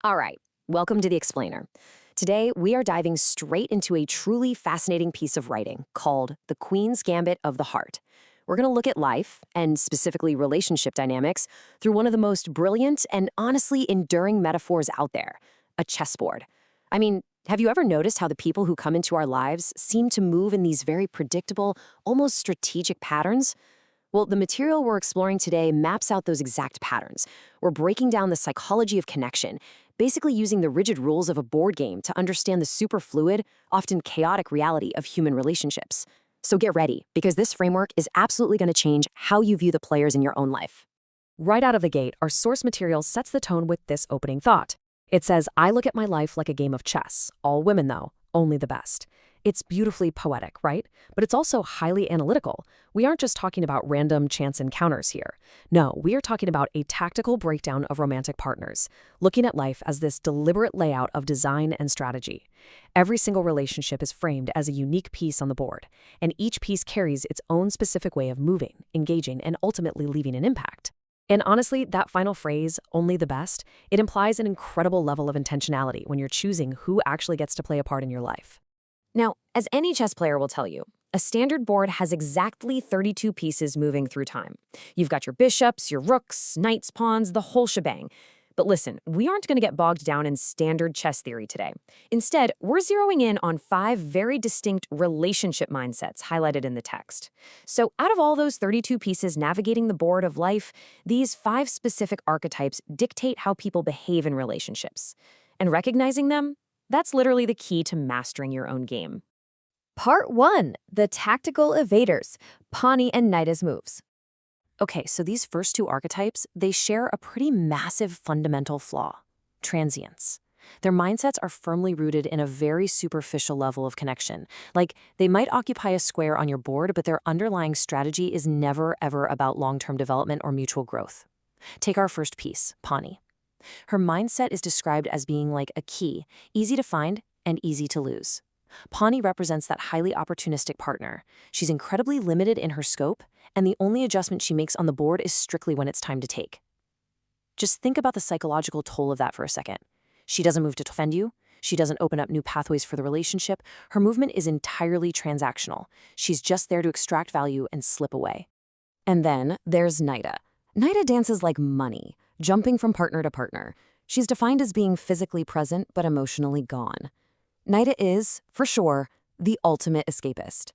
All right, welcome to The Explainer. Today, we are diving straight into a truly fascinating piece of writing called The Queen's Gambit of the Heart. We're going to look at life, and specifically relationship dynamics, through one of the most brilliant and honestly enduring metaphors out there, a chessboard. I mean, have you ever noticed how the people who come into our lives seem to move in these very predictable, almost strategic patterns? Well, the material we're exploring today maps out those exact patterns. We're breaking down the psychology of connection, basically using the rigid rules of a board game to understand the super fluid, often chaotic reality of human relationships. So get ready, because this framework is absolutely going to change how you view the players in your own life. Right out of the gate, our source material sets the tone with this opening thought. It says, "I look at my life like a game of chess. All women, though, only the best." It's beautifully poetic, right? But it's also highly analytical. We aren't just talking about random chance encounters here. No, we are talking about a tactical breakdown of romantic partners, looking at life as this deliberate layout of design and strategy. Every single relationship is framed as a unique piece on the board, and each piece carries its own specific way of moving, engaging, and ultimately leaving an impact. And honestly, that final phrase, "only the best," it implies an incredible level of intentionality when you're choosing who actually gets to play a part in your life. Now, as any chess player will tell you, a standard board has exactly 32 pieces moving through time. You've got your bishops, your rooks, knights, pawns, the whole shebang. But listen, we aren't going to get bogged down in standard chess theory today. Instead, we're zeroing in on 5 very distinct relationship mindsets highlighted in the text. So out of all those 32 pieces navigating the board of life, these 5 specific archetypes dictate how people behave in relationships. And recognizing them, that's literally the key to mastering your own game. Part 1. The Tactical Evaders, Pawnee and Nida's Moves. Okay, so these first 2 archetypes, they share a pretty massive fundamental flaw: transience. Their mindsets are firmly rooted in a very superficial level of connection. Like, they might occupy a square on your board, but their underlying strategy is never, ever about long-term development or mutual growth. Take our first piece, Pawnee. Her mindset is described as being like a key, easy to find and easy to lose. Pawnee represents that highly opportunistic partner. She's incredibly limited in her scope, and the only adjustment she makes on the board is strictly when it's time to take. Just think about the psychological toll of that for a second. She doesn't move to defend you. She doesn't open up new pathways for the relationship. Her movement is entirely transactional. She's just there to extract value and slip away. And then there's Nida. Nida dances like money, jumping from partner to partner. She's defined as being physically present but emotionally gone. Nida is, for sure, the ultimate escapist.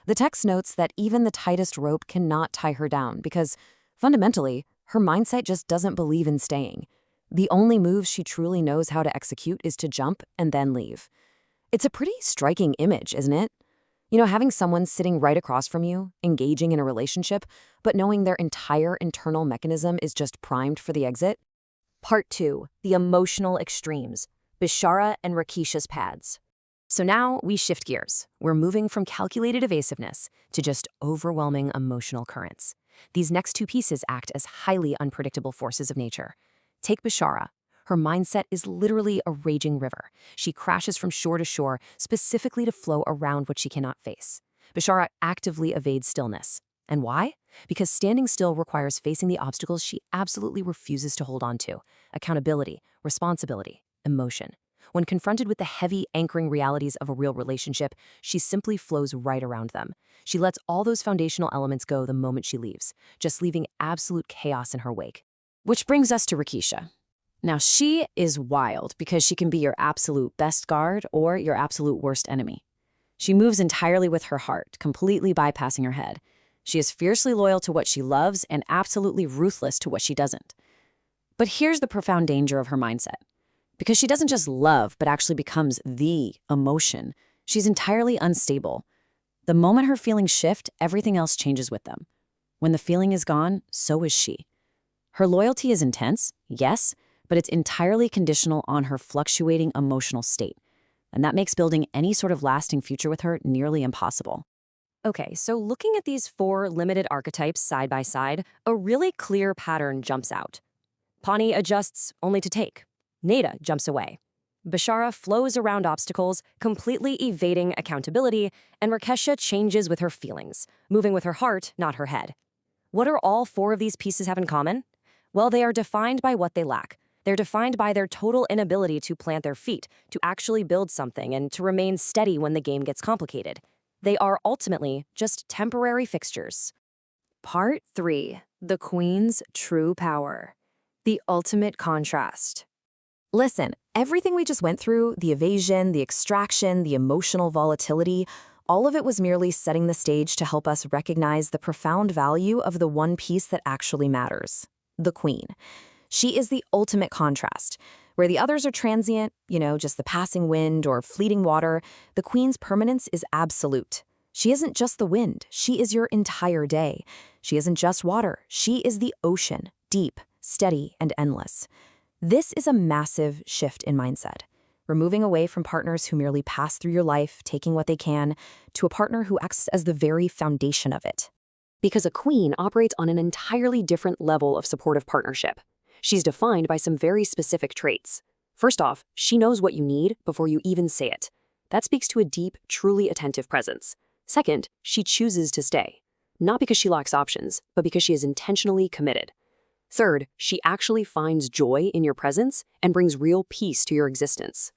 The text notes that even the tightest rope cannot tie her down because, fundamentally, her mindset just doesn't believe in staying. The only moves she truly knows how to execute is to jump and then leave. It's a pretty striking image, isn't it? You know, having someone sitting right across from you, engaging in a relationship, but knowing their entire internal mechanism is just primed for the exit. Part 2. The Emotional Extremes, Bishara and Rakisha's Pads. So now we shift gears. We're moving from calculated evasiveness to just overwhelming emotional currents. These next 2 pieces act as highly unpredictable forces of nature. Take Bishara. Her mindset is literally a raging river. She crashes from shore to shore, specifically to flow around what she cannot face. Bishara actively evades stillness. And why? Because standing still requires facing the obstacles she absolutely refuses to hold on to: accountability, responsibility, emotion. When confronted with the heavy, anchoring realities of a real relationship, she simply flows right around them. She lets all those foundational elements go the moment she leaves, just leaving absolute chaos in her wake. Which brings us to Rakisha. Now, she is wild because she can be your absolute best guard or your absolute worst enemy. She moves entirely with her heart, completely bypassing her head. She is fiercely loyal to what she loves and absolutely ruthless to what she doesn't. But here's the profound danger of her mindset. Because she doesn't just love, but actually becomes the emotion, she's entirely unstable. The moment her feelings shift, everything else changes with them. When the feeling is gone, so is she. Her loyalty is intense, yes, but it's entirely conditional on her fluctuating emotional state. And that makes building any sort of lasting future with her nearly impossible. Okay, so looking at these 4 limited archetypes side by side, a really clear pattern jumps out. Pawnee adjusts only to take. Nada jumps away. Bishara flows around obstacles, completely evading accountability, and Rakesha changes with her feelings, moving with her heart, not her head. What do all 4 of these pieces have in common? Well, they are defined by what they lack: They're defined by their total inability to plant their feet, to actually build something, and to remain steady when the game gets complicated. They are ultimately just temporary fixtures. Part 3. The Queen's True Power. The Ultimate Contrast. Listen, everything we just went through, the evasion, the extraction, the emotional volatility, all of it was merely setting the stage to help us recognize the profound value of the one piece that actually matters, the Queen. She is the ultimate contrast. Where the others are transient, just the passing wind or fleeting water, the Queen's permanence is absolute. She isn't just the wind, she is your entire day. She isn't just water, she is the ocean, deep, steady, and endless. This is a massive shift in mindset. We're moving away from partners who merely pass through your life, taking what they can, to a partner who acts as the very foundation of it. Because a queen operates on an entirely different level of supportive partnership. She's defined by some very specific traits. First off, she knows what you need before you even say it. That speaks to a deep, truly attentive presence. Second, she chooses to stay. Not because she lacks options, but because she is intentionally committed. Third, she actually finds joy in your presence and brings real peace to your existence.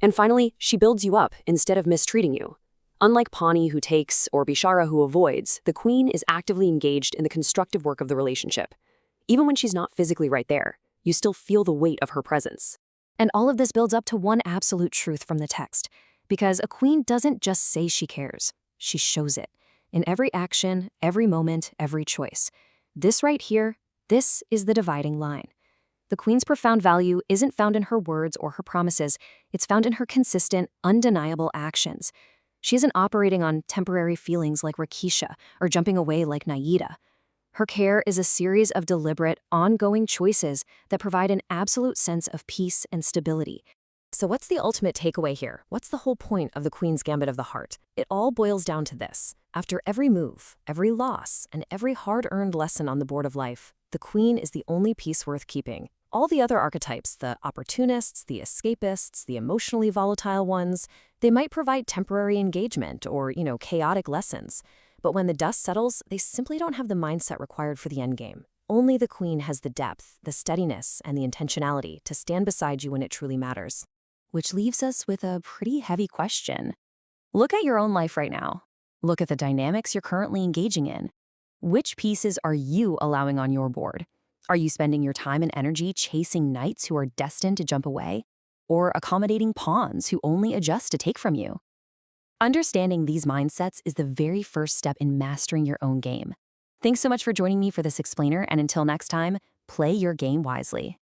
And finally, she builds you up instead of mistreating you. Unlike Pani, who takes, or Bishara, who avoids, the Queen is actively engaged in the constructive work of the relationship. Even when she's not physically right there, you still feel the weight of her presence. And all of this builds up to one absolute truth from the text. Because a queen doesn't just say she cares, she shows it. In every action, every moment, every choice. This right here, this is the dividing line. The Queen's profound value isn't found in her words or her promises, it's found in her consistent, undeniable actions. She isn't operating on temporary feelings like Rakisha or jumping away like Naida. Her care is a series of deliberate, ongoing choices that provide an absolute sense of peace and stability. So what's the ultimate takeaway here? What's the whole point of the Queen's Gambit of the Heart? It all boils down to this. After every move, every loss, and every hard-earned lesson on the board of life, the Queen is the only piece worth keeping. All the other archetypes, the opportunists, the escapists, the emotionally volatile ones, they might provide temporary engagement or, chaotic lessons. But when the dust settles, they simply don't have the mindset required for the endgame. Only the Queen has the depth, the steadiness, and the intentionality to stand beside you when it truly matters. Which leaves us with a pretty heavy question. Look at your own life right now. Look at the dynamics you're currently engaging in. Which pieces are you allowing on your board? Are you spending your time and energy chasing knights who are destined to jump away? Or accommodating pawns who only adjust to take from you? Understanding these mindsets is the very first step in mastering your own game. Thanks so much for joining me for this explainer, and until next time, play your game wisely.